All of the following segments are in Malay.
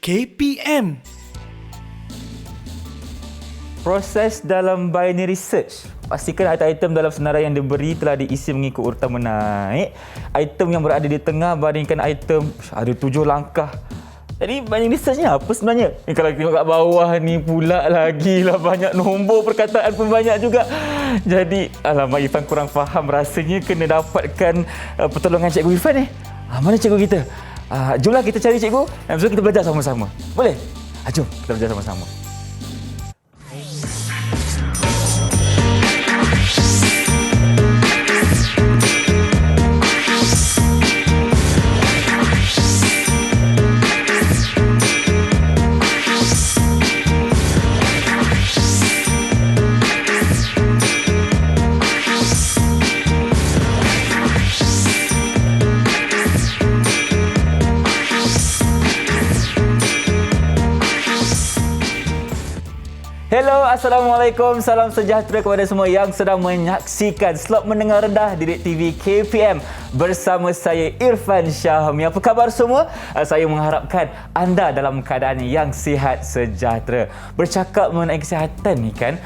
KPM. Proses dalam binary search. Pastikan item dalam senarai yang diberi telah diisi mengikut urutan menaik. Item yang berada di tengah bandingkan item ada 7 langkah. Jadi binary search ni apa sebenarnya? Kalau tengok kat bawah ni pula lagi lah banyak nombor, perkataan pun banyak juga. Jadi alamak, Irfan kurang faham, rasanya kena dapatkan pertolongan Cikgu Irfan ni. Mana cikgu kita? Jomlah kita cari cikgu dan besok kita belajar sama-sama. Boleh? Jom kita belajar sama-sama. Hello, Assalamualaikum. Salam sejahtera kepada semua yang sedang menyaksikan slot mendengar rendah Didik TV KPM bersama saya Irfan Syahmi. Apa khabar semua? Saya mengharapkan anda dalam keadaan yang sihat sejahtera. Bercakap mengenai kesihatan ni kan,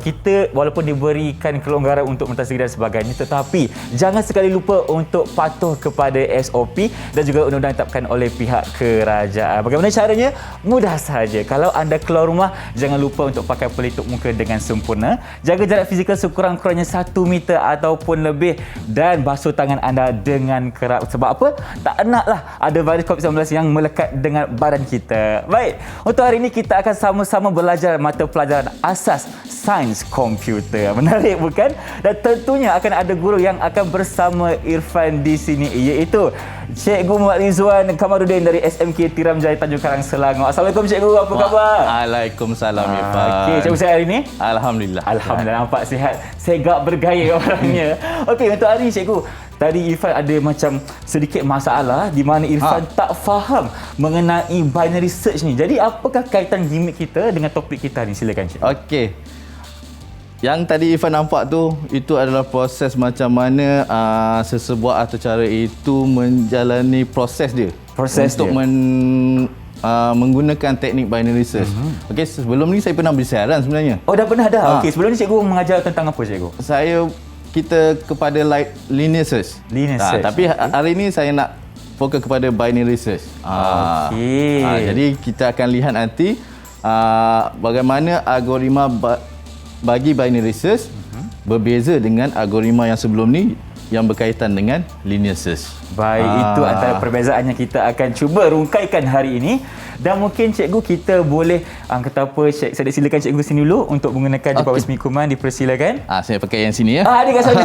kita walaupun diberikan kelonggaran untuk mentasiri dan sebagainya, tetapi jangan sekali lupa untuk patuh kepada SOP dan juga undang-undang ditetapkan oleh pihak kerajaan. Bagaimana caranya? Mudah sahaja. Kalau anda keluar rumah, jangan lupa untuk pakai pelitup muka dengan sempurna, jaga jarak fizikal sekurang-kurangnya 1 meter ataupun lebih, dan basuh tangan anda dengan kerap. Sebab apa? Tak naklah ada virus COVID-19 yang melekat dengan badan kita. Baik, untuk hari ini kita akan sama-sama belajar mata pelajaran asas sains komputer. Menarik bukan? Dan tentunya akan ada guru yang akan bersama Irfan di sini, iaitu Cikgu Muhammad Rizwan Kamarudin dari SMK Tiram Jaya Tanjung Karang, Selangor. Assalamualaikum cikgu, apa khabar? Waalaikumsalam Irfan. Okey, cikgu sihat hari ini? Alhamdulillah. Alhamdulillah, nampak sihat. Segak bergaya orangnya. Okey, untuk hari ini cikgu, tadi Irfan ada macam sedikit masalah di mana Irfan tak faham mengenai binary search ni. Jadi apakah kaitan gimmick kita dengan topik kita ni? Silakan cikgu. Okey. Yang tadi Irfan nampak tu, itu adalah proses macam mana sesebuah atau cara itu menjalani proses dia. Proses untuk menggunakan teknik binary search. Okey, sebelum ni saya pernah bersiaran sebenarnya. Oh, dah pernah dah. Okey, sebelum ni cikgu mengajar tentang apa cikgu? Kita kepada linear search. Linear search. Tapi hari ni saya nak fokus kepada binary search. Okey. Jadi kita akan lihat nanti bagaimana algoritma bagi binary search berbeza dengan algoritma yang sebelum ni yang berkaitan dengan linear search. Baik, itu antara perbezaan yang kita akan cuba rungkaikan hari ini. Dan mungkin cikgu kita boleh kata apa, saya silakan cikgu sini dulu untuk menggunakan jawab resmi kuman, dipersilakan. Saya pakai yang sini ya. Dia kat sana.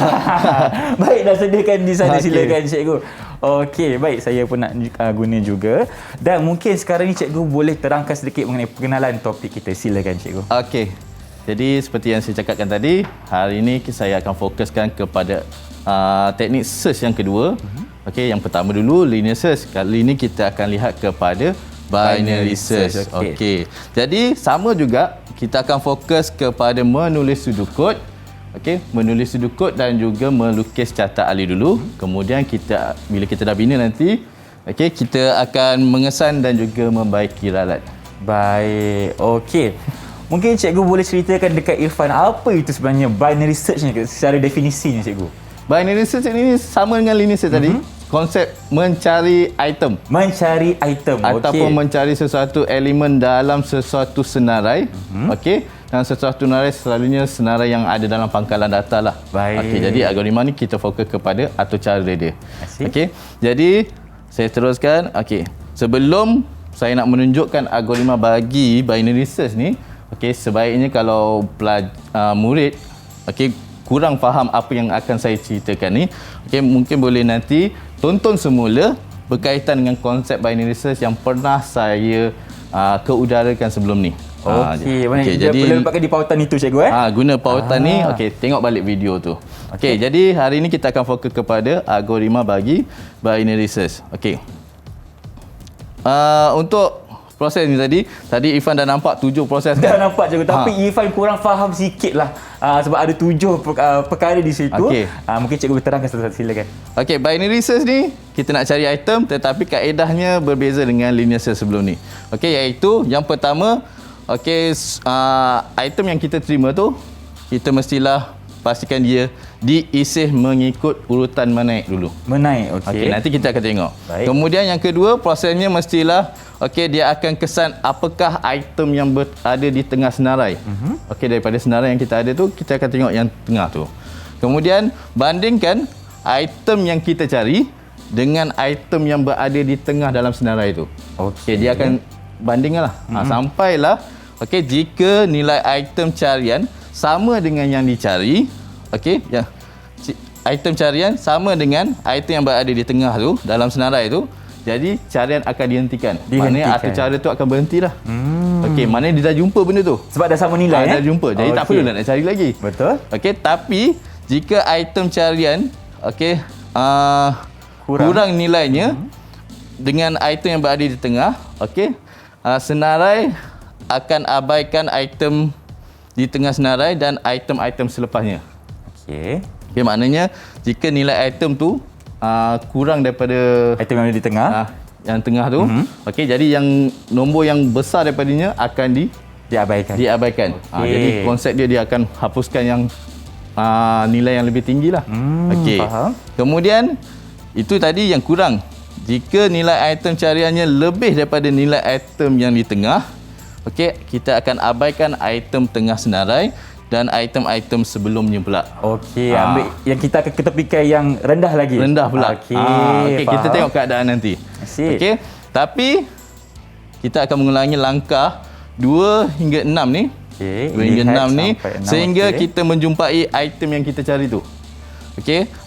Baik, dah sediakan di sana. Silakan cikgu. Okey, baik, saya pun nak guna juga. Dan mungkin sekarang ni cikgu boleh terangkan sedikit mengenai pengenalan topik kita. Silakan cikgu. Okey. Jadi seperti yang saya cakapkan tadi, hari ini saya akan fokuskan kepada teknik search yang kedua. Okey, yang pertama dulu linear search. Kali ini kita akan lihat kepada binary search. Okey. Jadi sama juga kita akan fokus kepada menulis sudut kod. Okey, menulis sudut kod dan juga melukis carta ali dulu. Kemudian bila kita dah bina nanti, okey, kita akan mengesan dan juga membaiki ralat. Baik. Okey. Mungkin cikgu boleh ceritakan dekat Irfan apa itu sebenarnya binary search ni secara definisinya cikgu. Binary search ini sama dengan linear search tadi. Konsep mencari item. Mencari item. Ataupun mencari sesuatu elemen dalam sesuatu senarai. Okey. Dan sesuatu senarai selalunya senarai yang ada dalam pangkalan data lah. Baik. Okey, jadi algoritma ni kita fokus kepada atau cara dia. Okey. Jadi saya teruskan. Okey. Sebelum saya nak menunjukkan algoritma bagi binary search ni, okey, sebaiknya kalau murid kurang faham apa yang akan saya ceritakan ni, okey, mungkin boleh nanti tonton semula berkaitan dengan konsep binary search yang pernah saya keudarakan sebelum ni. Okey, jadi boleh dapatkan di pautan itu cikgu guna pautan ni, okey, tengok balik video tu. Okey, jadi hari ini kita akan fokus kepada algoritma bagi binary search. Okey. Untuk proses ni tadi Irfan dah nampak 7 proses Dah kan. nampak je, tapi Irfan kurang faham sikit lah sebab ada 7 perkara di situ. Okey. Mungkin cikgu terangkan satu-satu, silakan. Okey, binary search ni kita nak cari item tetapi kaedahnya berbeza dengan linear search sebelum ni. Okey, iaitu yang pertama, item yang kita terima tu kita mestilah pastikan dia diisi mengikut urutan menaik dulu. Menaik, okey. Okey, nanti kita akan tengok. Baik. Kemudian yang kedua, prosesnya mestilah dia akan kesan apakah item yang ada di tengah senarai. Okey, daripada senarai yang kita ada tu, kita akan tengok yang tengah tu. Kemudian bandingkan item yang kita cari dengan item yang berada di tengah dalam senarai tu. Okey, dia akan bandingkanlah. Sampailah jika nilai item carian sama dengan yang dicari, item carian sama dengan item yang berada di tengah tu dalam senarai tu, jadi carian akan dihentikan. Maknanya atau cara tu akan berhentilah. Okey, maknanya dia dah jumpa benda tu. Sebab dah sama nilai Dah jumpa. Jadi tak perlu nak cari lagi. Betul. Okey, tapi jika item carian kurang nilainya dengan item yang berada di tengah, senarai akan abaikan item di tengah senarai dan item-item selepasnya. Okey, maknanya jika nilai item tu kurang daripada item yang ada di tengah, yang tengah tu, jadi yang nombor yang besar daripadanya akan diabaikan. Jadi konsep dia akan hapuskan yang nilai yang lebih tinggi lah. Faham. Kemudian itu tadi yang kurang. Jika nilai item cariannya lebih daripada nilai item yang di tengah, kita akan abaikan item tengah senarai dan item-item sebelumnya pula. Okey, ambil yang kita akan ketepikan yang rendah lagi. Rendah pula. Okey, kita tengok keadaan nanti. Okey, tapi kita akan mengulangi langkah 2 hingga 6 ni. 2 hingga 6 ni sehingga kita menjumpai item yang kita cari tu.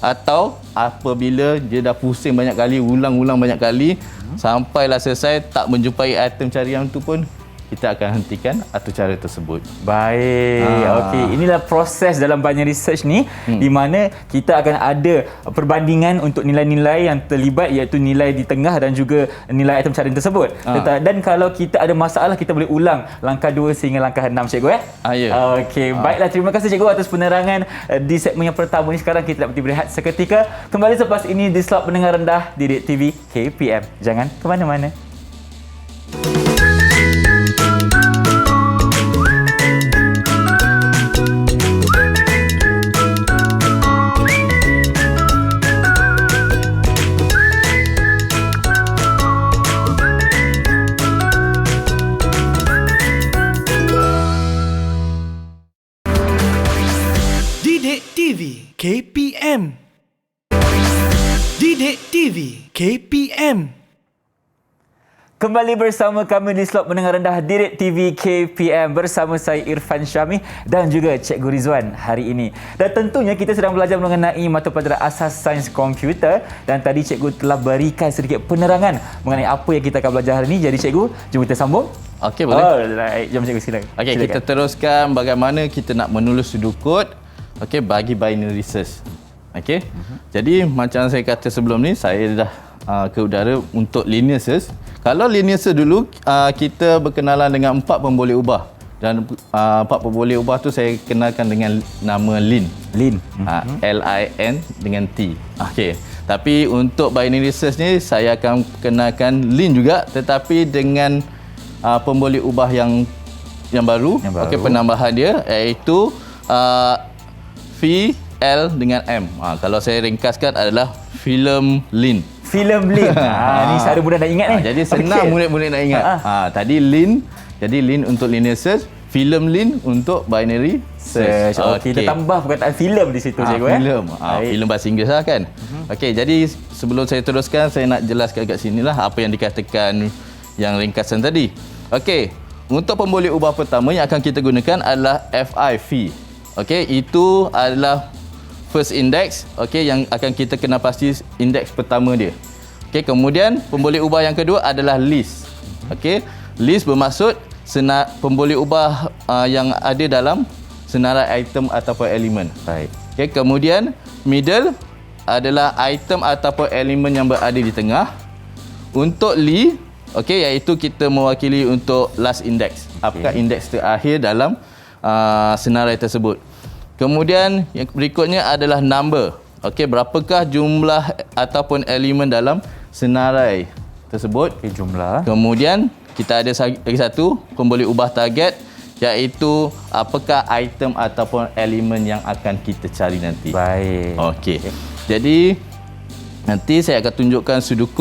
Atau apabila dia dah pusing banyak kali, ulang-ulang banyak kali, sampailah selesai tak menjumpai item carian tu pun, kita akan hentikan atau cara tersebut. Baik. Okey, inilah proses dalam binary search ni di mana kita akan ada perbandingan untuk nilai-nilai yang terlibat, iaitu nilai di tengah dan juga nilai item carian tersebut. Dan kalau kita ada masalah, kita boleh ulang langkah 2 sehingga langkah 6, cikgu Ya. Okey, baiklah, terima kasih cikgu atas penerangan di segmen yang pertama ni. Sekarang kita nak berhenti berehat seketika. Kembali selepas ini di slot pendengar rendah Didik TV KPM. Jangan ke mana-mana. Didik TV KPM. Didik TV KPM. Kembali bersama kami di slot mendengar rendah Didik TV KPM bersama saya Irfan Syamih dan juga Cikgu Rizwan hari ini. Dan tentunya kita sedang belajar mengenai mata pelajaran asas sains komputer dan tadi cikgu telah berikan sedikit penerangan mengenai apa yang kita akan belajar hari ini. Jadi cikgu, jom kita sambung. Okey, boleh. Alright, jom cikgu silakan. Okey, kita teruskan bagaimana kita nak menulis sudut bagi binary search. Okey. Jadi macam saya kata sebelum ni, saya dah ke udara untuk linear search. Kalau linear search dulu, kita berkenalan dengan 4 pemboleh ubah. Dan 4 pemboleh ubah tu saya kenalkan dengan nama lin. L-I-N dengan T. Okey. Tapi untuk binary search ni, saya akan kenalkan lin juga, tetapi dengan pemboleh ubah yang baru. Okey, penambahan dia iaitu V, L dengan M. Kalau saya ringkaskan adalah film lin. Filem lin. Ni saya mudah nak ingat ni. Jadi senang murid-murid nak ingat. Tadi lin, jadi lin untuk linear search, film lin untuk binary search. Kita tambah perkataan filem di situ cikgu. Filem. Filem bahasa Inggeris lah kan. Okey, jadi sebelum saya teruskan, saya nak jelaskan kat sinilah apa yang dikatakan yang ringkasan tadi. Okey, untuk pemboleh ubah pertama yang akan kita gunakan adalah FI. Okey, itu adalah first index, yang akan kita kenal pasti indeks pertama dia. Kemudian pemboleh ubah yang kedua adalah list. List bermaksud pemboleh ubah yang ada dalam senarai item ataupun elemen. Baik. Kemudian middle adalah item ataupun elemen yang berada di tengah. Untuk li, Okey, iaitu kita mewakili untuk last index. Apakah indeks terakhir dalam senarai tersebut. Kemudian yang berikutnya adalah number. Okey, berapakah jumlah ataupun elemen dalam senarai tersebut? Okey, jumlah. Kemudian kita ada lagi satu pemboleh ubah target, iaitu apakah item ataupun elemen yang akan kita cari nanti. Baik. Okey. Jadi nanti saya akan tunjukkan sudut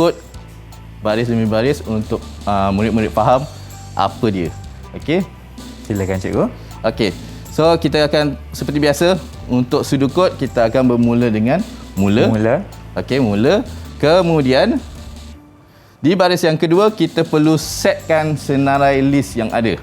baris demi baris untuk murid-murid faham apa dia. Okey. Silakan cikgu. Okey. So kita akan seperti biasa untuk sudut kod kita akan bermula dengan mula. Okey, mula. Kemudian di baris yang kedua kita perlu setkan senarai list yang ada.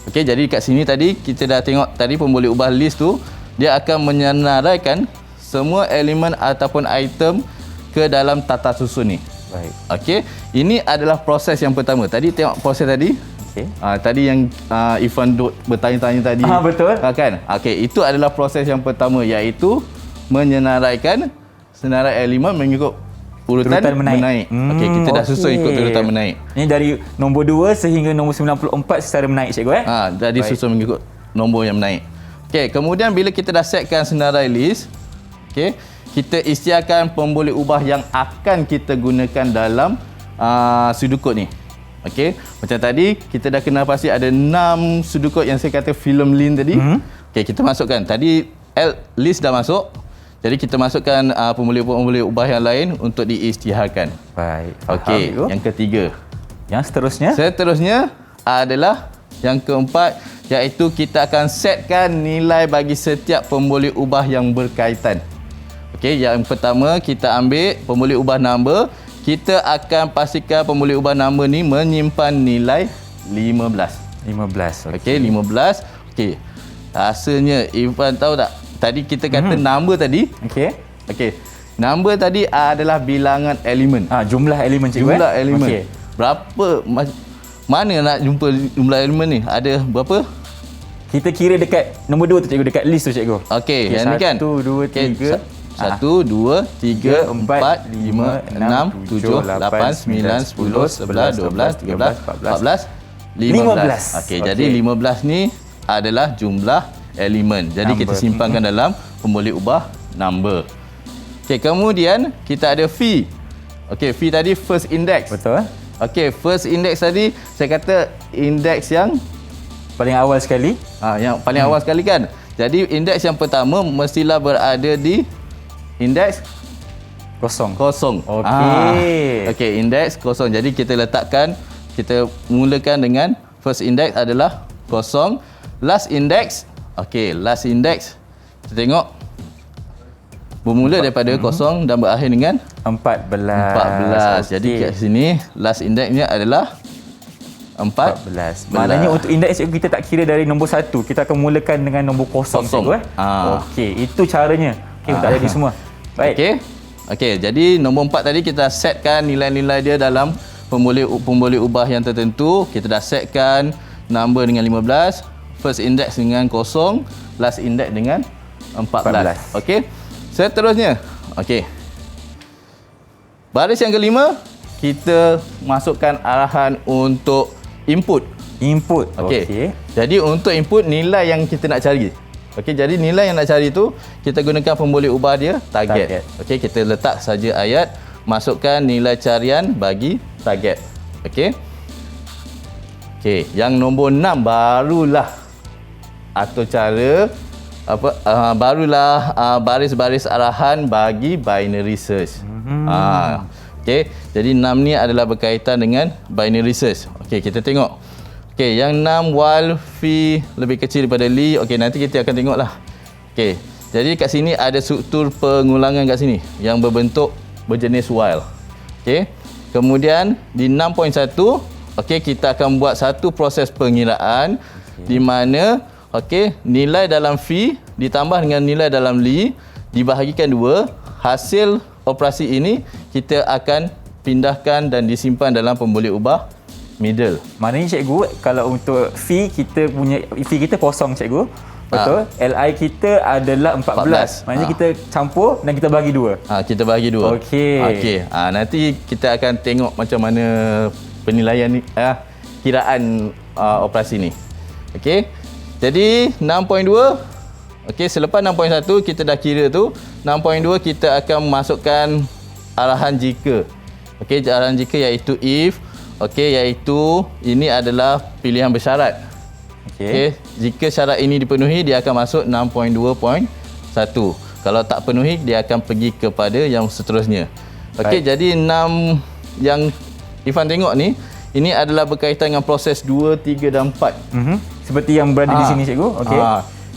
Okey, jadi kat sini tadi kita dah tengok tadi pemboleh ubah list tu dia akan menyenaraikan semua elemen ataupun item ke dalam tata susun ni. Baik. Okey, ini adalah proses yang pertama. Tadi tengok proses tadi. Okey. Tadi yang Irfan duk bertanya-tanya tadi. Betul. Kan? Okey, itu adalah proses yang pertama, iaitu menyenaraikan senarai elemen mengikut urutan menaik. Okey, kita dah susun ikut urutan menaik. Ini dari nombor 2 sehingga nombor 94 secara menaik cikgu Dah disusun mengikut nombor yang menaik. Okey, kemudian bila kita dah setkan senarai list, okey, kita isytiharkan pemboleh ubah yang akan kita gunakan dalam sudut kod ni. Okey, macam tadi kita dah kenal pasti ada 6 sudut kod yang saya kata film lin tadi. Okey, kita masukkan. Tadi list dah masuk. Jadi kita masukkan pemboleh ubah yang lain untuk diisytiharkan. Baik. Okey, yang ketiga. Yang seterusnya? Seterusnya adalah yang keempat, iaitu kita akan setkan nilai bagi setiap pemboleh ubah yang berkaitan. Okey, yang pertama kita ambil pemboleh ubah number. Kita akan pastikan pemboleh ubah number ni menyimpan nilai 15. 15. Okey, 15. Okey. Rasanya Irfan tahu tak? Tadi kita kata number tadi. Okey. Okey. Number tadi adalah bilangan elemen. Jumlah elemen cikgu. Jumlah elemen. Okey. Berapa mana nak jumpa jumlah elemen ni? Ada berapa? Kita kira dekat nombor 2 tu cikgu, dekat list tu cikgu. Okey, yang ni kan. 1 2 3 1 2 3 4 5 6 7 8 9 10 11 12 13 14 15. Okey, jadi 15 ni adalah jumlah elemen. Jadi kita simpankan dalam pemboleh ubah number. Okey, kemudian kita ada fee. Okey, fee tadi first index. Betul. Okey, first index tadi saya kata indeks yang paling awal sekali. Yang paling awal sekali kan. Jadi indeks yang pertama mestilah berada di indeks kosong. Okey. Okey, indeks kosong. Jadi kita letakkan, kita mulakan dengan first index adalah kosong. Last index, okey, last index kita tengok bermula daripada kosong dan berakhir dengan 14. Okay. Jadi kat sini last indexnya adalah 14. Maknanya untuk indeks cikgu kita tak kira dari nombor 1. Kita akan mulakan dengan nombor kosong cikgu. Okey, itu caranya. Okey, tak jadi semua. Baik. Okey, jadi nombor 4 tadi kita setkan nilai-nilai dia dalam pemboleh ubah yang tertentu. Kita dah setkan number dengan 15, first index dengan kosong, last index dengan 14. Okey. Seterusnya, okey. Baris yang kelima, kita masukkan arahan untuk input. Okey. Jadi untuk input nilai yang kita nak cari. Okey, jadi nilai yang nak cari tu kita gunakan pemboleh ubah dia target. Okey, kita letak saja ayat, masukkan nilai carian bagi target. Okey. Okey, yang nombor 6 barulah atau cara barulah baris-baris arahan bagi binary search. Okey, jadi 6 ni adalah berkaitan dengan binary search. Okey, kita tengok. Okey, yang 6 while fee lebih kecil daripada li. Okey, nanti kita akan tengoklah. Okey, jadi kat sini ada struktur pengulangan kat sini yang berbentuk berjenis while. Okey, kemudian di 6.1, okey, kita akan buat satu proses pengiraan di mana nilai dalam fee ditambah dengan nilai dalam li dibahagikan 2. Hasil operasi ini kita akan pindahkan dan disimpan dalam pemboleh ubah middle. Maknanya cikgu, kalau untuk fee kita punya fee kita kosong cikgu. Betul. LI kita adalah 14. Maknanya kita campur dan kita bagi 2. Kita bagi 2. Okey. Nanti kita akan tengok macam mana penilaian ni, kiraan operasi ni. Okey. Jadi 6.2. Okey, selepas 6.1 kita dah kira tu, 6.2 kita akan masukkan arahan jika. Okey, arahan jika iaitu if. Okey, iaitu ini adalah pilihan bersyarat. Okey, jika syarat ini dipenuhi, dia akan masuk 6.2.1. Kalau tak penuhi, dia akan pergi kepada yang seterusnya. Okey, jadi 6 yang Irfan tengok ni, ini adalah berkaitan dengan proses 2, 3 dan 4. Seperti yang berada di sini cikgu. Okey.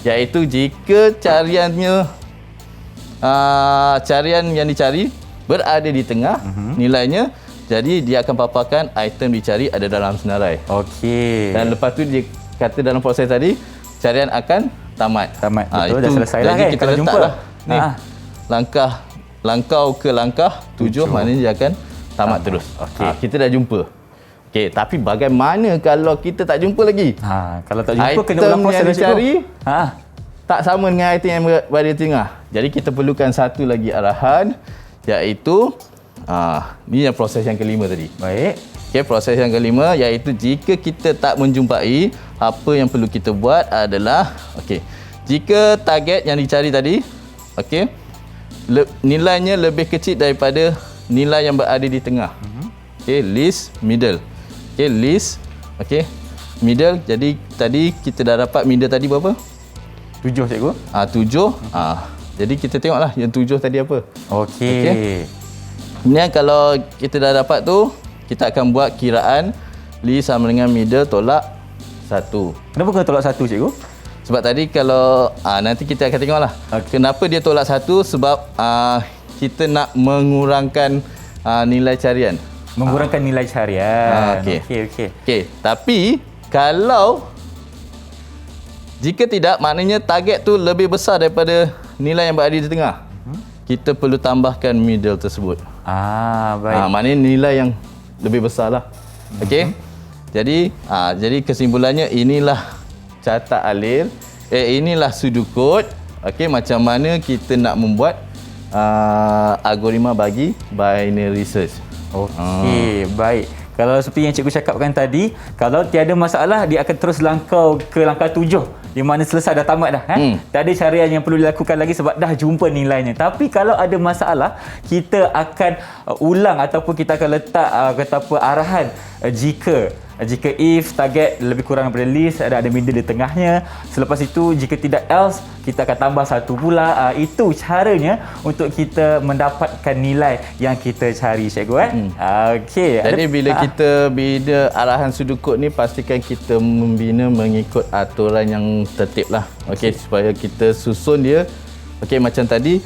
Iaitu jika carian yang dicari berada di tengah nilainya, jadi dia akan paparkan item dicari ada dalam senarai. Okey. Dan lepas tu dia kata dalam proses tadi carian akan tamat. Betul, dah selesai lah kan. Kita Kalau jumpa lah ni langkah ke langkah 7 maknanya dia akan tamat terus. Okey. Kita dah jumpa. Okey, tapi bagaimana kalau kita tak jumpa lagi? Kalau tak jumpa kena ulang Item proses yang lah, cikgu. dicari tak sama dengan item yang berada di tengah. Jadi kita perlukan satu lagi arahan, iaitu ni yang proses yang kelima tadi. Baik. Okey, proses yang kelima iaitu jika kita tak menjumpai, apa yang perlu kita buat adalah jika target yang dicari tadi nilainya lebih kecil daripada nilai yang berada di tengah. List middle. List middle. Jadi tadi kita dah dapat middle tadi berapa? 7 cikgu. 7. Jadi kita tengoklah yang 7 tadi apa. Okey. Kemudian kalau kita dah dapat tu, kita akan buat kiraan list sama dengan middle tolak 1. Kenapa kena tolak 1 cikgu? Sebab tadi kalau nanti kita akan tengoklah. Kenapa dia tolak 1? Sebab kita nak mengurangkan nilai carian. Mengurangkan nilai carian. Okey. Tapi kalau jika tidak, maknanya target tu lebih besar daripada nilai yang berada di tengah. Kita perlu tambahkan middle tersebut. Baik. Maknanya nilai yang lebih besar lah. Okey. Jadi kesimpulannya inilah carta alir. Inilah sudut. Okey, macam mana kita nak membuat algoritma bagi binary search. Okey, baik. Kalau seperti yang cikgu cakapkan tadi, kalau tiada masalah, dia akan terus langkau ke langkah 7. Di mana selesai dah tamat dah. Tak ada carian yang perlu dilakukan lagi sebab dah jumpa nilainya. Tapi kalau ada masalah, kita akan ulang ataupun kita akan letak arahan jika if target lebih kurang daripada list, ada middle di tengahnya. Selepas itu jika tidak else, kita akan tambah 1 pula. Itu caranya untuk kita mendapatkan nilai yang kita cari, cikgu. Okey. Jadi bila kita bina arahan sudut kod ni, pastikan kita membina mengikut aturan yang tertib lah. Okey, supaya kita susun dia. Okey, macam tadi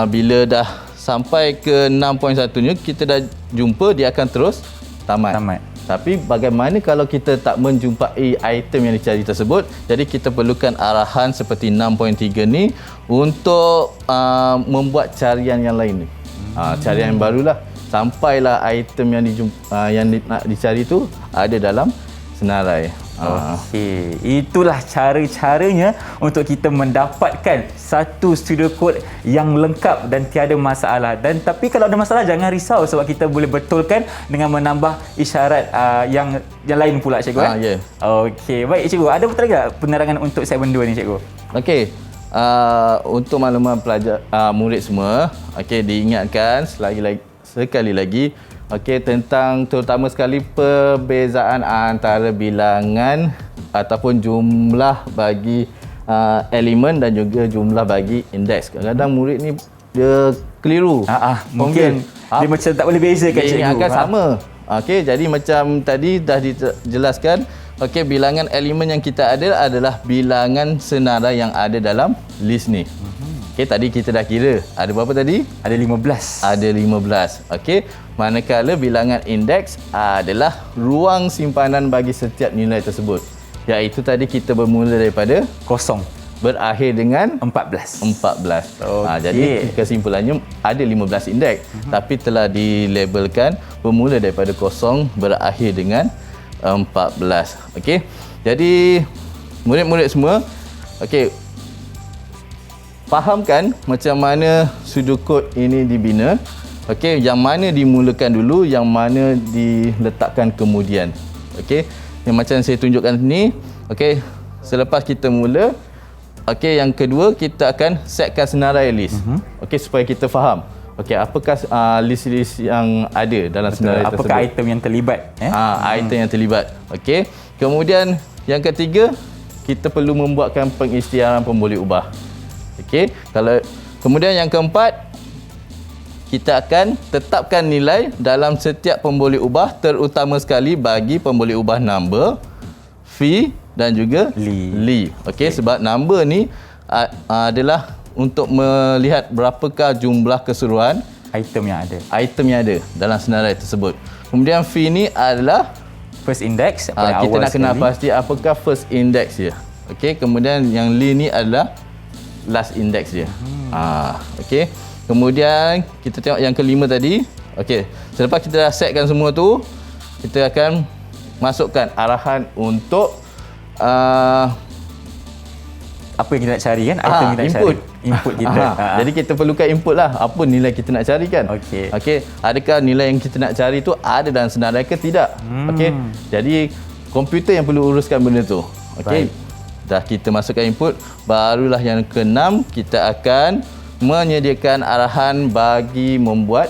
bila dah sampai ke 6.1 nya, kita dah jumpa, dia akan terus tamat. Tapi bagaimana kalau kita tak menjumpai item yang dicari tersebut? Jadi kita perlukan arahan seperti 6.3 ni untuk membuat carian yang lain ni. Carian yang barulah. Sampailah item yang nak dicari tu ada dalam senarai. Okey, itulah cara-caranya untuk kita mendapatkan satu studio code yang lengkap dan tiada masalah. Tapi kalau ada masalah jangan risau sebab kita boleh betulkan dengan menambah isyarat yang lain pula, cikgu. Ya. Okey, baik cikgu. Ada betul tak penerangan untuk segmen 2 ni, cikgu? Okey. Untuk makluman pelajar murid semua, diingatkan sekali lagi tentang terutama sekali perbezaan antara bilangan ataupun jumlah bagi elemen dan juga jumlah bagi indeks. Kadang-kadang murid ni dia keliru. Mungkin dia macam tak boleh bezakan, cikgu. Dia akan sama. Jadi macam tadi dah dijelaskan, bilangan elemen yang kita ada adalah bilangan senarai yang ada dalam list ni. Tadi kita dah kira. Ada berapa tadi? Ada 15. Ada 15. Manakala bilangan indeks adalah ruang simpanan bagi setiap nilai tersebut. Iaitu tadi kita bermula daripada kosong. Berakhir dengan 14. Jadi kesimpulannya ada 15 indeks. Tapi telah dilabelkan bermula daripada kosong berakhir dengan 14. Jadi murid-murid semua, fahamkan macam mana sudut kod ini dibina. Okey, yang mana dimulakan dulu, yang mana diletakkan kemudian. Okey, yang macam saya tunjukkan ni. Okey, selepas kita mula, okey, yang kedua kita akan setkan senarai list. Okey, supaya kita faham. Okey, apakah list-list yang ada dalam senarai tersebut? Apakah item yang terlibat? Item yang terlibat. Okey. Kemudian yang ketiga, kita perlu membuatkan pengisytiharan pemboleh ubah. Okey. Kemudian yang keempat, kita akan tetapkan nilai dalam setiap pemboleh ubah, terutama sekali bagi pemboleh ubah number, fee dan juga li. Okey, sebab number ni adalah untuk melihat berapakah jumlah keseluruhan Item yang ada dalam senarai tersebut. Kemudian fee ni adalah first index. kita nak kenal pasti apakah first index dia. Okey, kemudian yang li ni adalah last index dia. Okey. Kemudian kita tengok yang kelima tadi. Okey, selepas kita dah setkan semua tu, kita akan masukkan arahan untuk apa yang kita nak cari kan? Item kita nak input. cari. Input kita. Jadi kita perlukan input lah. Apa nilai kita nak cari kan? Okey. Okey, adakah nilai yang kita nak cari tu ada dalam senarai ke tidak? Okey. Jadi komputer yang perlu uruskan benda tu. Okey. Dah kita masukkan input, barulah yang keenam kita akan menyediakan arahan bagi membuat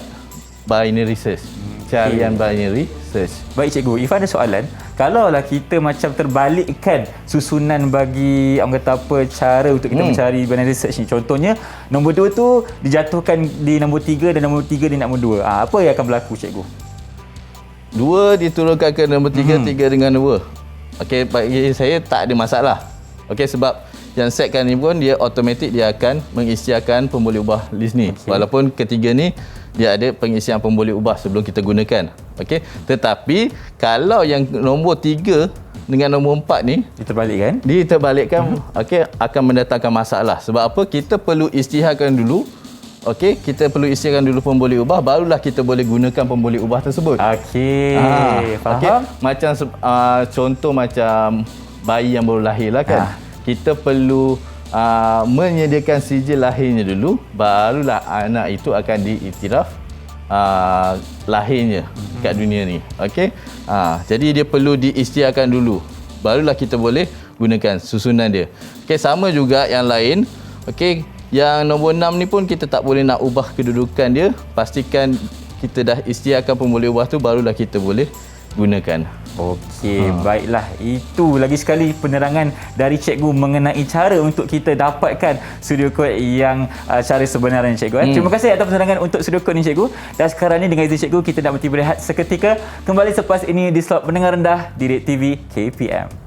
binary search. Carian binary search. Baik cikgu, Irfan ada soalan. Kalaulah kita macam terbalikkan susunan bagi orang kata apa cara untuk kita mencari binary search ni. Contohnya nombor 2 tu dijatuhkan di nombor 3 dan nombor 3 di nombor 2. Apa yang akan berlaku cikgu? 2 diturunkan ke nombor 3, 3 dengan 2. Okey, bagi saya tak ada masalah. Okey, sebab yang setkan ni pun dia automatik dia akan mengisytiharkan pemboleh ubah list ni. Walaupun ketiga ni dia ada pengisian pemboleh ubah sebelum kita gunakan. Okey, tetapi kalau yang nombor 3 dengan nombor 4 ni diterbalikkan, okey, akan mendatangkan masalah. Sebab apa? Kita perlu isytiharkan dulu. Okey, kita perlu isytiharkan dulu pemboleh ubah, barulah kita boleh gunakan pemboleh ubah tersebut. Okey, faham. Okay. Macam contoh macam bayi yang baru lahir lah kan. Kita perlu menyediakan sijil lahirnya dulu, barulah anak itu akan diiktiraf lahirnya kat dunia ni. Okey. Jadi dia perlu diisytiharkan dulu, barulah kita boleh gunakan susunan dia. Okey, sama juga yang lain. Okey, yang nombor 6 ni pun kita tak boleh nak ubah kedudukan dia. Pastikan kita dah isytiharkan pemboleh ubah tu, barulah kita boleh gunakan. Okey, baiklah. Itu lagi sekali penerangan dari cikgu mengenai cara untuk kita dapatkan studio code yang cara sebenarnya cikgu. Terima kasih atas penerangan untuk studio code ni cikgu. Dan sekarang ni dengan izin cikgu, kita nak berhenti berehat seketika. Kembali selepas ini di slot pendengar rendah Didik TV KPM.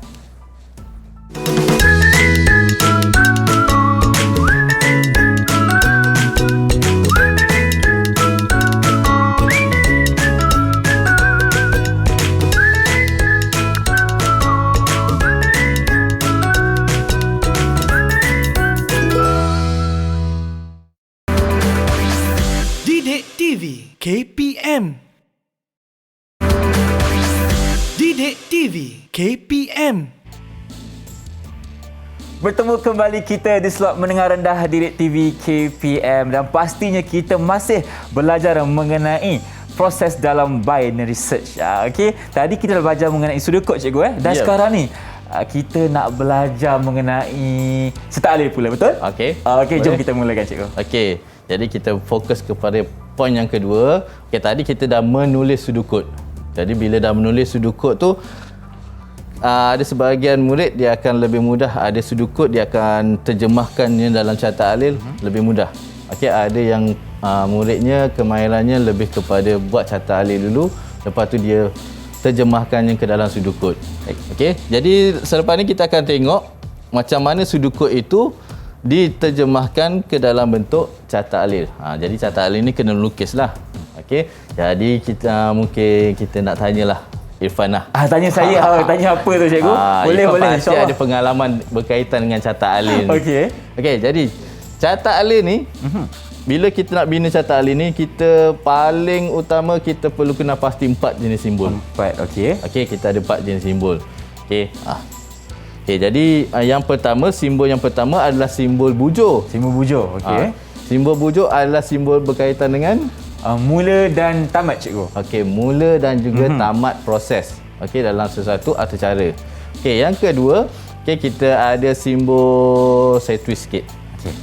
TV KPM. Didik TV KPM. Bertemu kembali kita di slot mendengar rendah Didik TV KPM, dan pastinya kita masih belajar mengenai proses dalam binary search. Okey, tadi kita dah belajar mengenai studio code cikgu dan sekarang ni kita nak belajar mengenai serta alih pula, betul? Okey. Okey, jom kita mulakan cikgu. Okey. Jadi kita fokus kepada poin yang kedua. Okey, tadi kita dah menulis sudukod. Jadi bila dah menulis sudukod tu, ada sebahagian murid dia akan lebih mudah, ada sudukod dia akan terjemahkannya dalam carta alil lebih mudah. Okey, ada yang muridnya kemahirannya lebih kepada buat carta alil dulu, lepas tu dia terjemahkannya ke dalam sudukod. Okey, jadi selepas ni kita akan tengok macam mana sudukod itu diterjemahkan ke dalam bentuk carta alil. Jadi carta alil ni kena lukis lah. Okey, jadi mungkin kita nak tanyalah Irfan lah. Tanya saya, tanya apa tu cikgu? Boleh, Irfan boleh. Pasti ada pengalaman berkaitan dengan carta alil ni. Okey, jadi carta alil ni, bila kita nak bina carta alil ni, kita paling utama kita perlu kena pasti 4 jenis simbol. 4, okey. Okey, kita ada 4 jenis simbol. Okey. Okey, jadi yang pertama, simbol yang pertama adalah simbol bujur. Simbol bujur, okey. Simbol bujur adalah simbol berkaitan dengan Mula dan tamat cikgu. Okey, mula dan juga tamat proses. Okey, dalam sesuatu atau cara. Okey, yang kedua, kita ada simbol, saya twist sikit. Okey.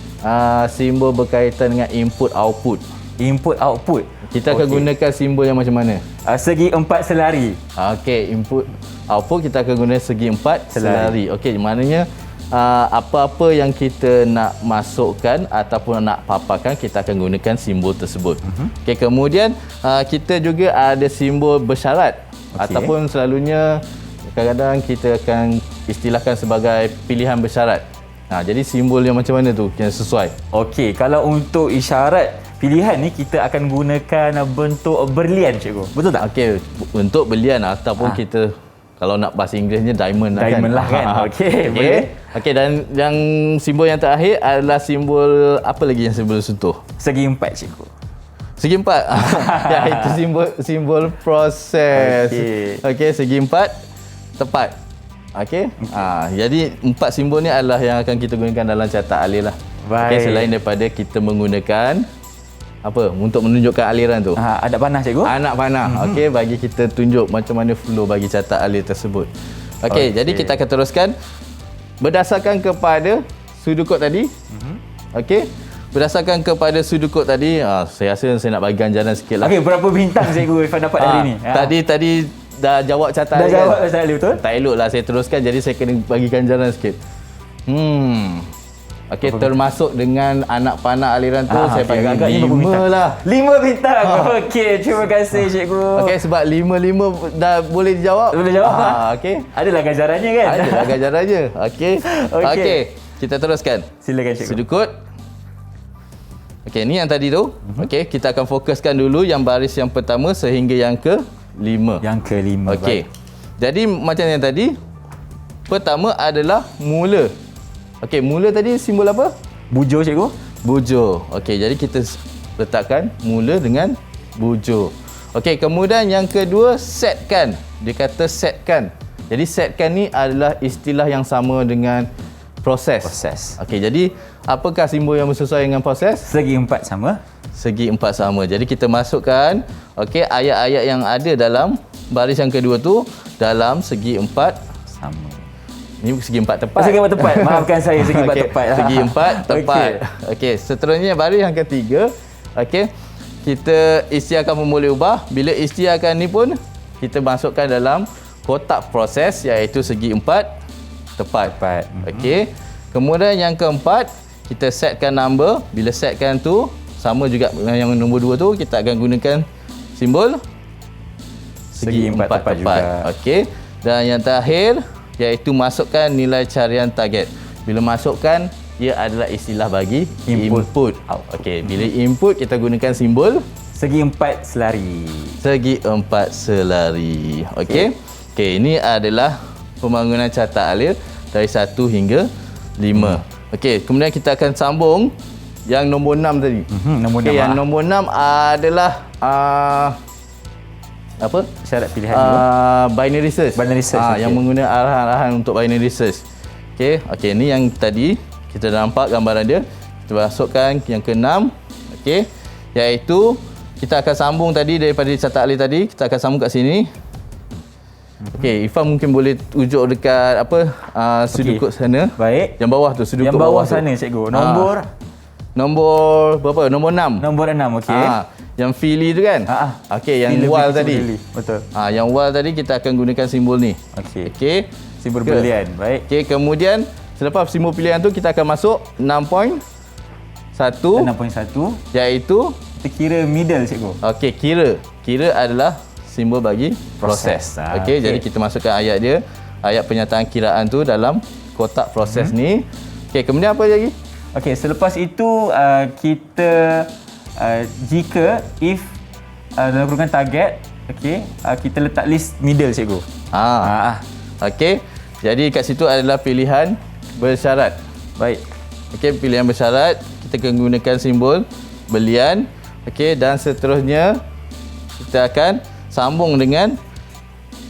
Simbol berkaitan dengan input output. Input output. Kita akan gunakan simbol yang macam mana? Segi 4 selari. Okey, input output kita akan guna segi 4 selari. Okey, maknanya apa-apa yang kita nak masukkan ataupun nak paparkan, kita akan gunakan simbol tersebut. Okey, kemudian kita juga ada simbol bersyarat ataupun selalunya kadang-kadang kita akan istilahkan sebagai pilihan bersyarat. Jadi simbol yang macam mana tu yang sesuai? Okey, kalau untuk isyarat pilihan ni kita akan gunakan bentuk berlian cikgu. Betul tak? Okey, untuk berlian ataupun kita kalau nak bahasa Inggerisnya diamond lah kan. Diamond lah kan. Okey, boleh. Okey, dan yang simbol yang terakhir adalah simbol apa lagi yang simbol sentuh? Segi 4 cikgu. Segi 4. Ya, itu simbol proses. Okey, segi 4 tepat. Okey. Jadi 4 simbol ni adalah yang akan kita gunakan dalam cetak alir lah. Okey, selain daripada kita menggunakan apa untuk menunjukkan aliran tu. Anak panah cikgu. Anak panah. Okey, bagi kita tunjuk macam mana flow bagi cetak alir tersebut. Okey, jadi kita akan teruskan berdasarkan kepada sudut kod tadi. Okey. Berdasarkan kepada sudut kod tadi, saya rasa saya nak bagi ganjaran sikit lah. Okey, berapa bintang cikgu Irfan dapat hari ni? Tadi dah jawab catat dah kan? Jawab catat alih betul? Tak elok lah saya teruskan, jadi saya kena bagi ganjaran sikit. Okey, termasuk dengan anak panah aliran tu saya bagi 5 lah. 5 bintang. Okey, terima kasih cikgu. Okey, sebab 5 dah boleh dijawab. Boleh jawab. Okey. Adalah ganjarannya kan? Adalah ganjarannya. Okey. Okey, kita teruskan. Silakan cikgu. Sudut kod. Okey, ni yang tadi tu. Okey, kita akan fokuskan dulu yang baris yang pertama sehingga yang ke-5. Yang ke-5. Okey. Jadi macam yang tadi, pertama adalah mula. Okey, mula tadi simbol apa? Bujur cikgu. Bujur. Okey, jadi kita letakkan mula dengan bujur. Okey, kemudian yang kedua setkan. Dia kata setkan. Jadi setkan ni adalah istilah yang sama dengan proses. Okey, jadi apakah simbol yang bersesuaian dengan proses? Segi 4 sama. Segi 4 sama. Jadi kita masukkan ayat-ayat yang ada dalam baris yang kedua tu dalam segi 4 sama. Ini segi 4 tepat. Segi 4 tepat. Maafkan saya, segi 4 tepat. Segi 4 tepat. Okey, seterusnya baris yang ketiga. Okey. Kita isytiharkan boleh ubah. Bila isytiharkan ni pun kita masukkan dalam kotak proses iaitu segi 4 tepat. Okey. Kemudian yang keempat, kita setkan number. Bila setkan tu sama juga dengan yang nombor 2 tu, kita akan gunakan simbol segi 4 tepat juga. Okey. Dan yang terakhir iaitu masukkan nilai carian target. Bila masukkan, ia adalah istilah bagi input. Okey, bila input kita gunakan simbol segi 4 selari. Segi 4 selari. Okey. Okey, ini adalah pembangunan cetak alir dari 1 hingga 5. Okey, kemudian kita akan sambung yang nombor 6 tadi. Nombor 6. Yang nombor 6 adalah apa? Syarat pilihan binary search. Yang menggunakan arahan-arahan untuk binary search. Okey, ni yang tadi kita dah nampak gambaran dia. Kita masukkan yang ke-6. Okey, iaitu kita akan sambung tadi daripada cetak alir tadi, kita akan sambung kat sini. Okey, Irfan mungkin boleh tunjuk dekat sudut kod sana. Baik. Yang bawah tu, sudut yang kod bawah tu. sana cikgu. Nombor berapa? Nombor 6. Nombor 6, okey. Yang Fili tu kan? Okey, yang wall tadi. Betul. Yang wall tadi kita akan gunakan simbol ni. Okey. Simbol berlian. Baik. Okey, kemudian selepas simbol pilihan tu kita akan masuk 6.1 iaitu kita kira middle cikgu. Okey, kira adalah simbol bagi proses. Okey, jadi kita masukkan ayat dia, ayat penyataan kiraan tu dalam kotak proses ni. Okey, kemudian apa lagi? Okey, selepas itu kita jika if dalam kurungan target, okey, kita letak list middle cikgu. Okey. Jadi kat situ adalah pilihan bersyarat. Baik. Okey, pilihan bersyarat kita akan gunakan simbol belian. Okey, dan seterusnya kita akan sambung dengan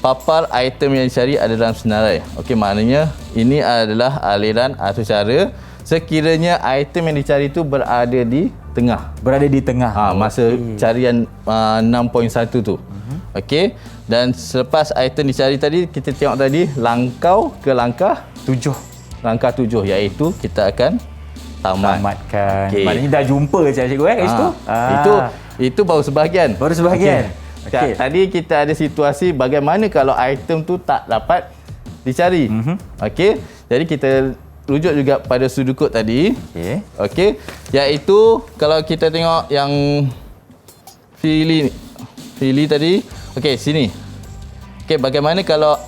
papar item yang dicari ada dalam senarai. Okey, maknanya ini adalah aliran atau cara sekiranya item yang dicari itu berada di tengah. Berada di tengah. Masa carian 6.1 tu. Okey. Dan selepas item dicari tadi, kita tengok tadi langkau ke langkah 7. Langkah 7 iaitu kita akan Tamatkan. Okey. Maknanya dah jumpa cikgu kat situ. Itu baru sebahagian. Baru sebahagian. Okay. Tadi kita ada situasi bagaimana kalau item tu tak dapat dicari. Okey. Jadi kita rujuk juga pada sudukut tadi. Okey. Iaitu kalau kita tengok yang Fili tadi. Okey, sini. Okey, bagaimana kalau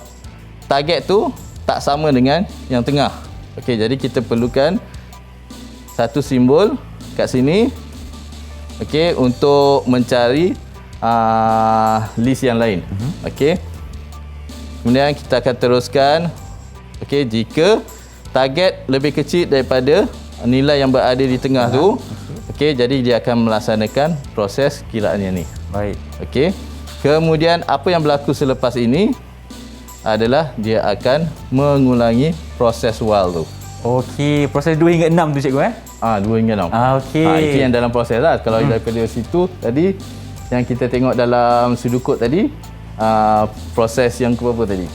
target tu tak sama dengan yang tengah. Okey, jadi kita perlukan satu simbol kat sini. Okey, untuk mencari list yang lain. Okey. Kemudian kita akan teruskan. Okey, jika target lebih kecil daripada nilai yang berada di tengah tu, okey, jadi dia akan melaksanakan proses kiraannya ni. Baik. Okey. Kemudian apa yang berlaku selepas ini adalah dia akan mengulangi proses while tu. Okey, proses 2 hingga 6 tu cikgu 2 hingga 6. Okey. Itu yang dalam proses lah. Kalau daripada situ tadi yang kita tengok dalam sudukut tadi, proses yang ke berapa tadi?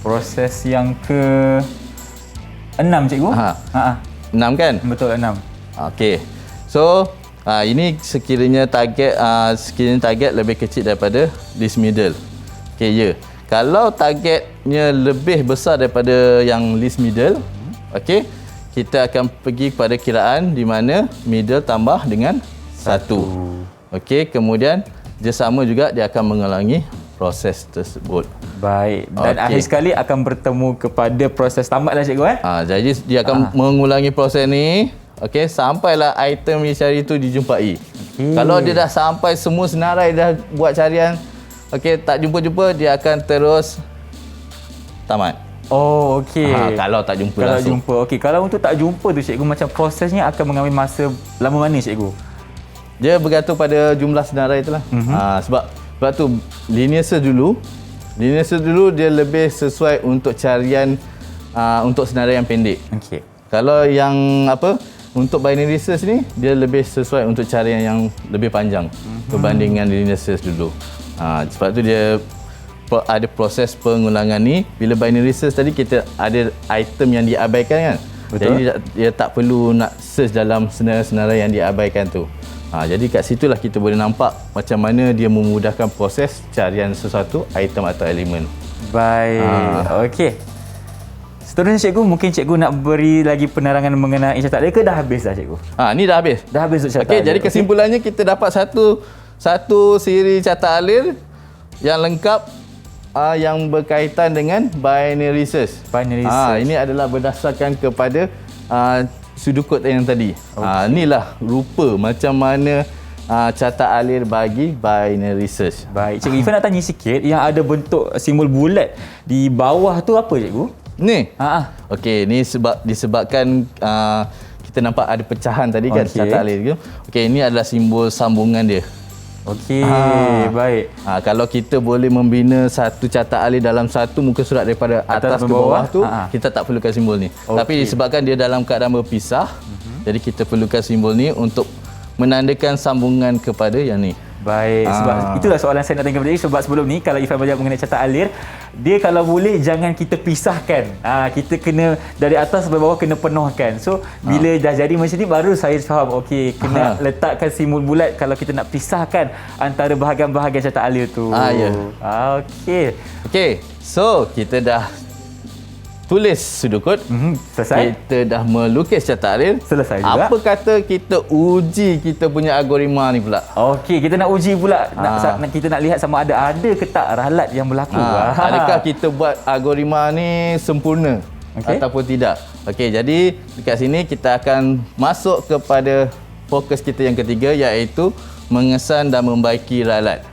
Proses yang ke 6 cikgu. 6 kan? Betul 6. Okey. So, ini sekiranya target lebih kecil daripada list middle. Okey, ya. Kalau targetnya lebih besar daripada yang list middle, okey, kita akan pergi kepada kiraan di mana middle tambah dengan 1. Okey, kemudian dia sama juga dia akan mengulangi proses tersebut. Baik. Dan akhir sekali akan bertemu kepada proses tamatlah cikgu Jadi dia akan mengulangi proses ni. Okey, sampailah item yang cari tu dijumpai. Kalau dia dah sampai semua senarai dah buat carian, okey, tak jumpa-jumpa, dia akan terus tamat. Oh, okey. Kalau tak jumpa kalau langsung. Jumpa. Okey, kalau untuk tak jumpa tu cikgu, macam prosesnya akan mengambil masa lama mana cikgu? Dia bergantung pada jumlah senarai itulah. Sebab tu linear search dulu. Linear search dulu dia lebih sesuai untuk carian untuk senarai yang pendek. Okey. Kalau yang untuk binary search ni dia lebih sesuai untuk carian yang lebih panjang berbanding dengan linear search dulu. Sebab tu dia ada proses pengulangan ni. Bila binary search tadi kita ada item yang diabaikan kan. Betul. Jadi dia tak perlu nak search dalam senarai-senarai yang diabaikan tu. Jadi kat situlah kita boleh nampak macam mana dia memudahkan proses carian sesuatu item atau elemen. Baik. Okey. Seterusnya cikgu, mungkin cikgu nak beri lagi penerangan mengenai catat alir ke dah habis dah cikgu? Ni dah habis. Dah habis untuk catat Okey, alir. jadi kesimpulannya kita dapat satu siri catat alir yang lengkap yang berkaitan dengan binary search. Binary search. Ini adalah berdasarkan kepada sudukut yang tadi. Inilah rupa macam mana catat alir bagi binary search. Baik, cikgu Irfan nak tanya sikit, yang ada bentuk simbol bulat di bawah tu apa cikgu? Ni. Okey, ni disebabkan kita nampak ada pecahan tadi kan catat alir tu. Okey, ini adalah simbol sambungan dia. Okey, baik. Kalau kita boleh membina satu catat alir dalam satu muka surat daripada atas ke bawah tu, kita tak perlukan simbol ni. Tapi disebabkan dia dalam keadaan berpisah, jadi kita perlukan simbol ni untuk menandakan sambungan kepada yang ni. Baik, sebab itulah soalan saya nak tanya kepada Irfan. Sebab sebelum ni kalau Irfan belajar mengenai catat alir, dia kalau boleh jangan kita pisahkan. Kita kena dari atas sampai bawah kena penuhkan. So bila dah jadi macam ni baru saya faham, okey, kena letakkan simbol bulat kalau kita nak pisahkan antara bahagian-bahagian catat alir tu. Ya. Okey. Okey, so kita dah tulis sudukut. Selesai. Kita dah melukis catat alir. Selesai juga. Apa kata kita uji kita punya algoritma ni pula? Okey, kita nak uji pula. Kita nak lihat sama ada ke tak ralat yang berlaku. Adakah kita buat algoritma ni sempurna ataupun tidak? Okey, jadi dekat sini kita akan masuk kepada fokus kita yang ketiga, iaitu mengesan dan membaiki ralat.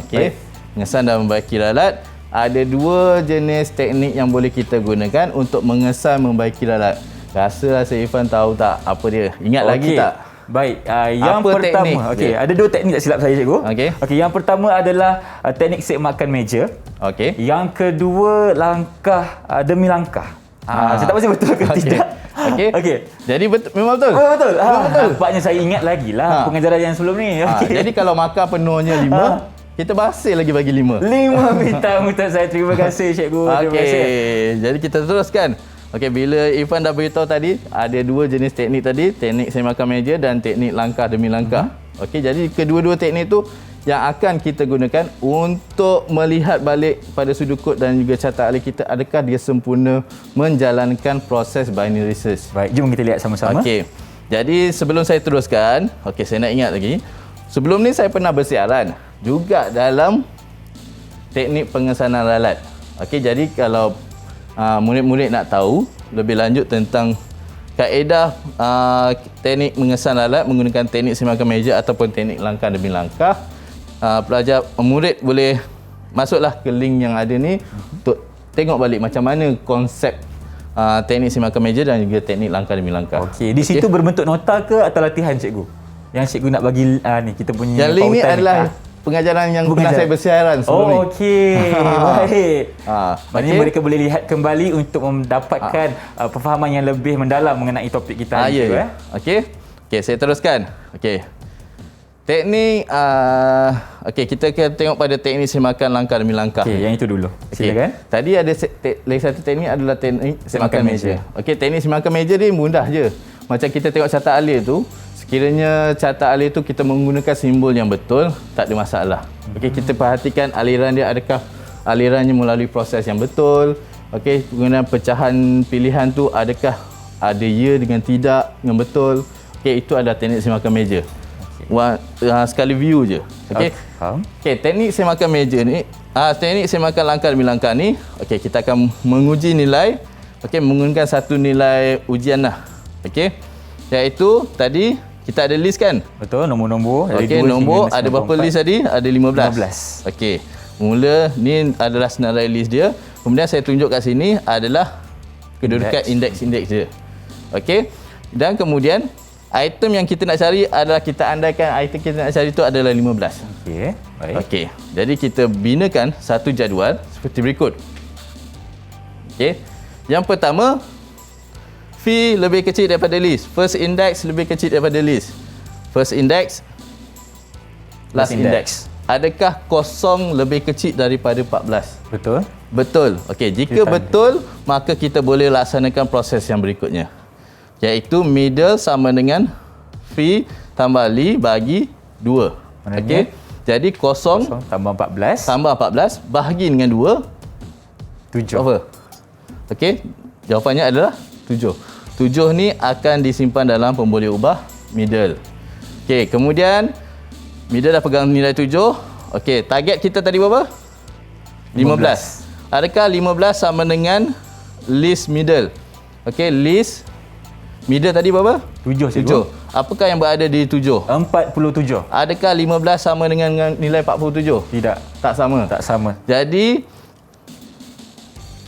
Okey. Mengesan dan membaiki ralat. Ada dua jenis teknik yang boleh kita gunakan untuk mengesan membaiki ralat. Rasa Irfan tahu tak apa dia? Ingat lagi tak? Baik, yang Apa pertama, teknik ada dua teknik tak silap saya cikgu. Okey, yang pertama adalah teknik segmakan meja. Okey. Yang kedua langkah demi langkah. Saya tak pasti betul ke tidak. Okey. Okey. Jadi memang betul. Betul. Betul. Nampaknya saya ingat lagi lah pengajaran yang sebelum ni. Okey. Jadi kalau makan penuhnya 5, kita masih lagi bagi 5. 5 bintang untuk saya. Terima kasih cikgu. Terima kasih. Okey. Jadi kita teruskan. Okey, bila Irfan dah beritahu tadi, ada 2 jenis teknik tadi, teknik semakan meja dan teknik langkah demi langkah. Okey, jadi kedua-dua teknik tu yang akan kita gunakan untuk melihat balik pada sudut kod dan juga carta ahli kita, adakah dia sempurna menjalankan proses binary search. Baik, jom kita lihat sama-sama. Okey. Jadi sebelum saya teruskan, okey, saya nak ingat lagi. Sebelum ni saya pernah bersiaran juga dalam teknik pengesanan ralat. Okey, jadi kalau murid-murid nak tahu lebih lanjut tentang kaedah teknik mengesan ralat menggunakan teknik semakan meja ataupun teknik langkah demi langkah, murid boleh masuklah ke link yang ada ni untuk tengok balik macam mana konsep teknik semakan meja dan juga teknik langkah demi langkah. Okey, di situ berbentuk nota ke atau latihan cikgu? Yang cikgu nak bagi ni kita punya yang link ni pautan adalah pengajaran yang pernah saya bersiaran sebelum ni. Okey. Baik. Maknanya okey. mereka boleh lihat kembali untuk mendapatkan perfahaman yang lebih mendalam mengenai topik kita hari Ya. ini. Okey. Okey, saya teruskan. Okey. Teknik okey, kita akan tengok pada teknik semakan langkah demi langkah. Okey, yang itu dulu. Okey. Silakan. Tadi ada lagi satu teknik adalah teknik semakan meja. meja. Okey, teknik semakan meja ni mudah je. Macam kita tengok carta ahli tu, sekiranya carta ahli tu kita menggunakan simbol yang betul, tak ada masalah. Okey, kita perhatikan aliran dia, adakah alirannya melalui proses yang betul. Okey, penggunaan pecahan pilihan tu adakah ada ya dengan tidak yang betul. Okey, itu adalah teknik semakan meja. Sekali view je. Okey. Faham. Okey, teknik semakan meja ni, teknik semakan langkah demi langkah ni, okey, kita akan menguji nilai, okey, menggunakan satu nilai ujian lah. Okey. Iaitu tadi kita ada list kan? Betul, nombor-nombor. Dari Okey, 2 nombor hingga ada berapa 94. list tadi? Ada 15. Okey. Mula ni adalah senarai list dia. Kemudian saya tunjuk kat sini adalah kedudukan indeks dia. Okey. Dan kemudian item yang kita nak cari adalah kita andaikan item kita nak cari itu adalah 15. Okey, baik. Okey. Jadi kita binakan satu jadual seperti berikut. Okey. Yang pertama, fee lebih kecil daripada list. First index lebih kecil daripada list. First index, last index. Adakah kosong lebih kecil daripada 14? Betul. Betul. Okey, jika betul, maka kita boleh laksanakan proses yang berikutnya. Iaitu middle sama dengan fee tambah li bagi 2. Okey. Jadi kosong tambah 14 tambah 14 bahagi dengan 2, 7. apa? Okey. Jawapannya adalah 7. 7 ni akan disimpan dalam pemboleh ubah middle. Okey, kemudian middle dah pegang nilai 7. Okey, target kita tadi berapa? 15. Adakah 15 sama dengan list middle? Okey, list middle tadi berapa? 7. 7. Apakah yang berada di 7? 47. Adakah 15 sama dengan nilai 47? Tidak. Tak sama. Tak sama. Jadi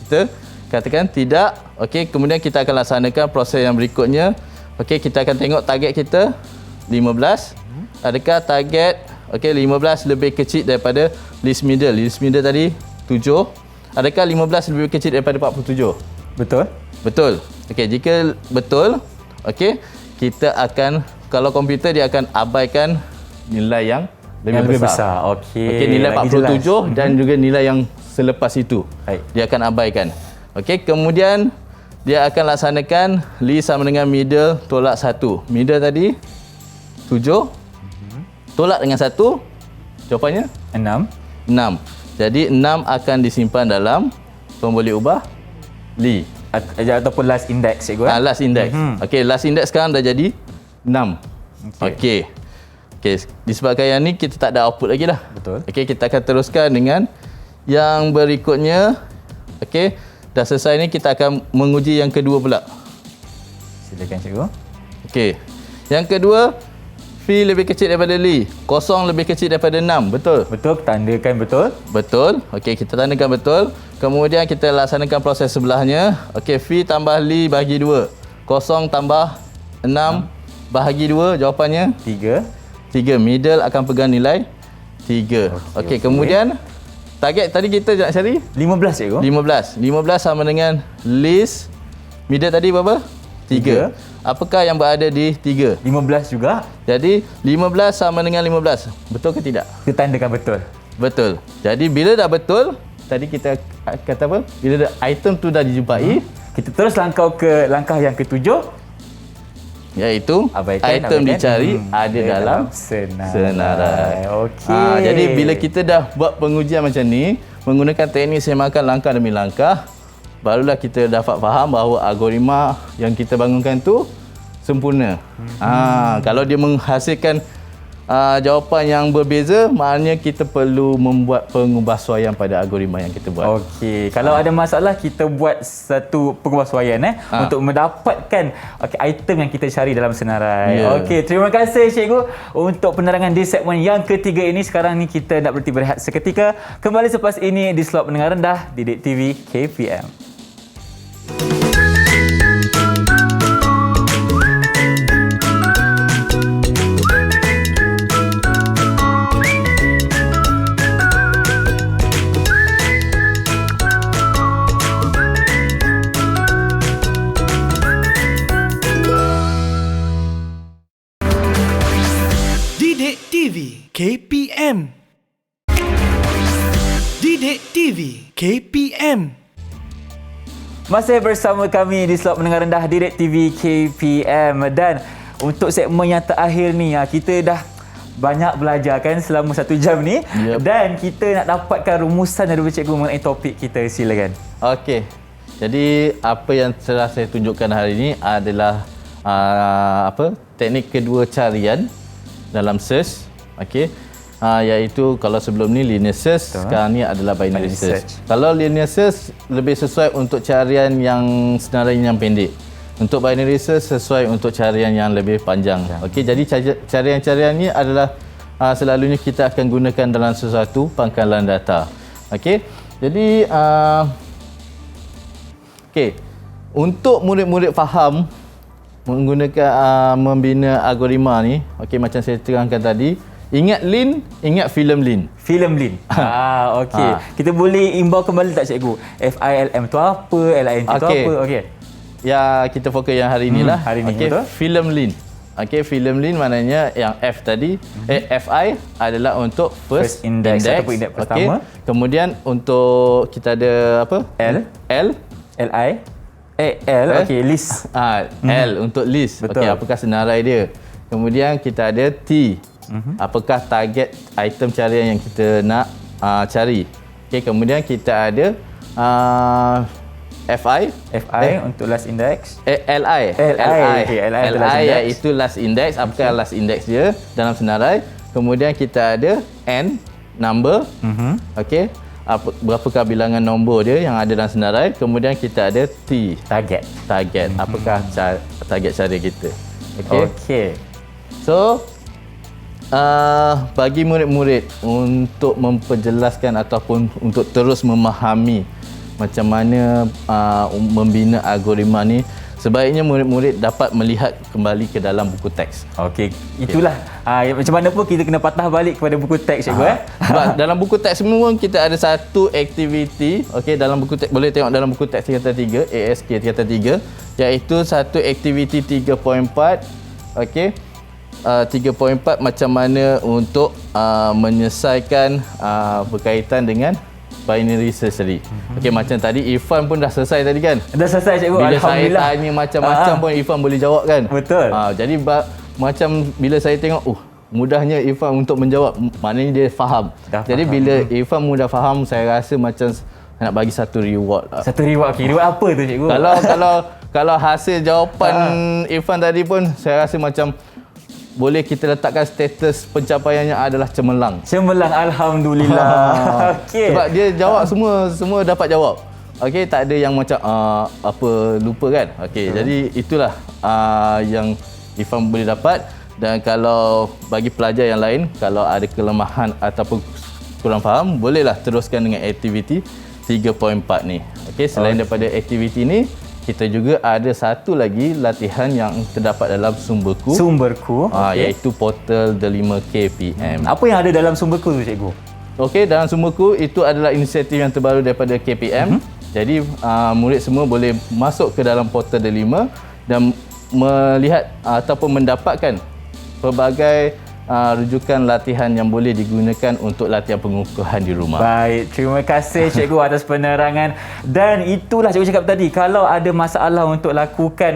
kita katakan tidak. Okey, kemudian kita akan laksanakan proses yang berikutnya. Okey, kita akan tengok target kita 15. Adakah target 15 lebih kecil daripada list middle? List middle tadi 7. Adakah 15 lebih kecil daripada 47? Betul. Betul. Okey, jika betul, okey, kita akan, kalau komputer dia akan abaikan nilai yang lebih besar. Okey. Okey, nilai lagi 47 jelas. dan juga nilai yang selepas itu. Baik. Dia akan abaikan. Okey, kemudian dia akan laksanakan li sama dengan middle tolak 1. Middle tadi 7. Tolak dengan 1. Jawapannya 6. 6. Jadi 6 akan disimpan dalam pemboleh ubah li. Ataupun last index cikgu. Last index. Okey, last index sekarang dah jadi 6. Okey. Okey, disebabkan yang ni kita tak ada output lagi dah. Betul. Okey, kita akan teruskan dengan yang berikutnya. Okey, dah selesai ni kita akan menguji yang kedua pula. Silakan cikgu. Okey. Yang kedua, fee lebih kecil daripada li. Kosong lebih kecil daripada 6. Betul? Betul, tandakan betul. Betul. Okey, kita tandakan betul. Kemudian kita laksanakan proses sebelahnya. Okey, fee tambah li bagi 2. Kosong tambah 6 bahagi 2. Jawapannya 3. 3. Middle akan pegang nilai 3. Okey, kemudian target tadi kita nak cari 15 cikgu. 15. 15 sama dengan list. Middle tadi berapa? 3. Apakah yang berada di 3? 15 juga. Jadi 15 sama dengan 15. Betul ke tidak? Kita tandakan betul. Betul. Jadi bila dah betul, tadi kita kata apa? Bila item tu dah dijumpai, Kita terus langkah ke langkah yang ketujuh. iaitu item dicari ada dalam senarai. Okey. Jadi bila kita dah buat pengujian macam ni, menggunakan teknik semakan langkah demi langkah, barulah kita dapat faham bahawa algoritma yang kita bangunkan tu sempurna. Kalau dia menghasilkan jawapan yang berbeza, maknanya kita perlu membuat pengubahsuaian pada algoritma yang kita buat. Okey, kalau ada masalah kita buat satu pengubahsuaian untuk mendapatkan item yang kita cari dalam senarai. Okey, terima kasih cikgu untuk penerangan di segmen yang ketiga ini. Sekarang ni kita nak berhenti berehat seketika. Kembali selepas ini di slot mendengar rendah Didik TV KPM. Didik TV KPM. Didik TV KPM. Masih bersama kami di slot mendengar rendah Didik TV KPM, dan untuk segmen yang terakhir ni kita dah banyak belajar kan selama 1 jam ni. Dan kita nak dapatkan rumusan daripada cikgu mengenai topik kita. Silakan. Okey. Jadi apa yang telah saya tunjukkan hari ini adalah teknik kedua carian dalam search. Okey. Iaitu kalau sebelum ni linear search, sekarang ni adalah binary search. Kalau linear search lebih sesuai untuk carian yang senarai yang pendek. Untuk binary search sesuai untuk carian yang lebih panjang. Okey, jadi carian-carian ni adalah selalunya kita akan gunakan dalam sesuatu pangkalan data. Okey. Jadi untuk murid-murid faham menggunakan membina algoritma ni, okey, macam saya terangkan tadi, ingat Lin, ingat filem Lin. Filem Lin. Okey. Kita boleh imbau kembali tak cikgu? FILM tu apa? LIN tu apa? Okey. Ya, kita fokus yang hari inilah. Hari ni okey, filem Lin. Okey, filem Lin maknanya yang F tadi, FI adalah untuk first index ataupun index pertama. Kemudian untuk kita ada apa? L, list. L untuk list. Okey, apakah senarai dia? Kemudian kita ada T. Apakah target item carian yang kita nak cari? Okey, kemudian kita ada FI untuk last index. LI. Okay, LI iaitu last index. Apakah last index dia dalam senarai? Kemudian kita ada N, number. Okey. Berapakah bilangan nombor dia yang ada dalam senarai? Kemudian kita ada T, target. Apakah target cari kita? Okey. So bagi murid-murid untuk memperjelaskan ataupun untuk terus memahami macam mana membina algoritma ni, sebaiknya murid-murid dapat melihat kembali ke dalam buku teks. Okey, itulah macam mana pun kita kena patah balik kepada buku teks cikgu. Sebab dalam buku teks semua kita ada satu aktiviti. Okey, dalam buku teks boleh tengok dalam buku teks tingkatan 3, ASK tingkatan 3, iaitu satu aktiviti 3.4. Okey. 3.4 macam mana untuk menyelesaikan berkaitan dengan binary search tadi. Okey, macam tadi Irfan pun dah selesai tadi kan? Dah selesai cikgu. Bila saya Alhamdulillah. tanya macam-macam pun Irfan boleh jawab kan? Betul. Jadi macam bila saya tengok, mudahnya Irfan untuk menjawab, maknanya dia faham. Jadi bila Irfan mudah faham, saya rasa macam nak bagi satu reward. Satu reward. Okey, reward apa tu cikgu? Kalau hasil jawapan Irfan tadi pun saya rasa macam boleh kita letakkan status pencapaiannya adalah cemerlang. Alhamdulillah. Okey. Sebab dia jawab semua dapat jawab. Okey, tak ada yang macam apa lupa kan. Okey, jadi itulah yang Irfan boleh dapat. Dan kalau bagi pelajar yang lain, kalau ada kelemahan ataupun kurang faham, bolehlah teruskan dengan aktiviti 3.4 ni. Okey, selain daripada aktiviti ni, kita juga ada satu lagi latihan yang terdapat dalam sumberku. Iaitu portal Delima KPM. Apa yang ada dalam sumberku tu cikgu? Okey, dalam sumberku itu adalah inisiatif yang terbaru daripada KPM. Jadi murid semua boleh masuk ke dalam portal Delima dan melihat ataupun mendapatkan pelbagai rujukan latihan yang boleh digunakan untuk latihan pengukuhan di rumah. Baik, terima kasih cikgu atas penerangan. Dan itulah cikgu cakap tadi, kalau ada masalah untuk lakukan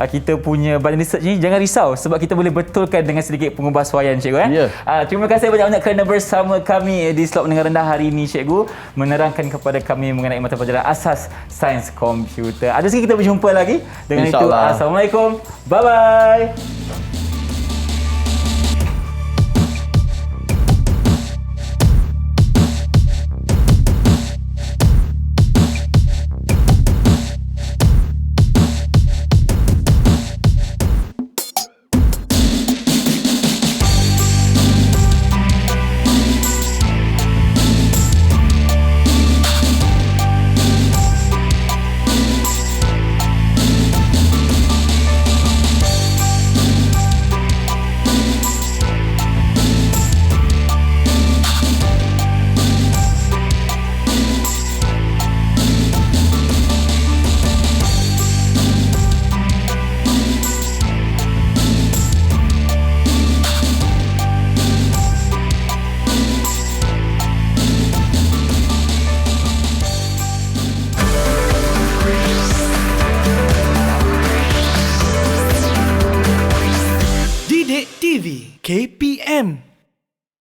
kita punya badan research ni, jangan risau sebab kita boleh betulkan dengan sedikit pengubahsuaian cikgu. Ya. Terima kasih banyak-banyak kerana bersama kami di Slot Mendengar Rendah hari ini cikgu, menerangkan kepada kami mengenai mata pelajaran asas sains komputer. Ada sekali kita berjumpa lagi. Dengan itu, InsyaAllah. Assalamualaikum. Bye-bye. Didik TV KPM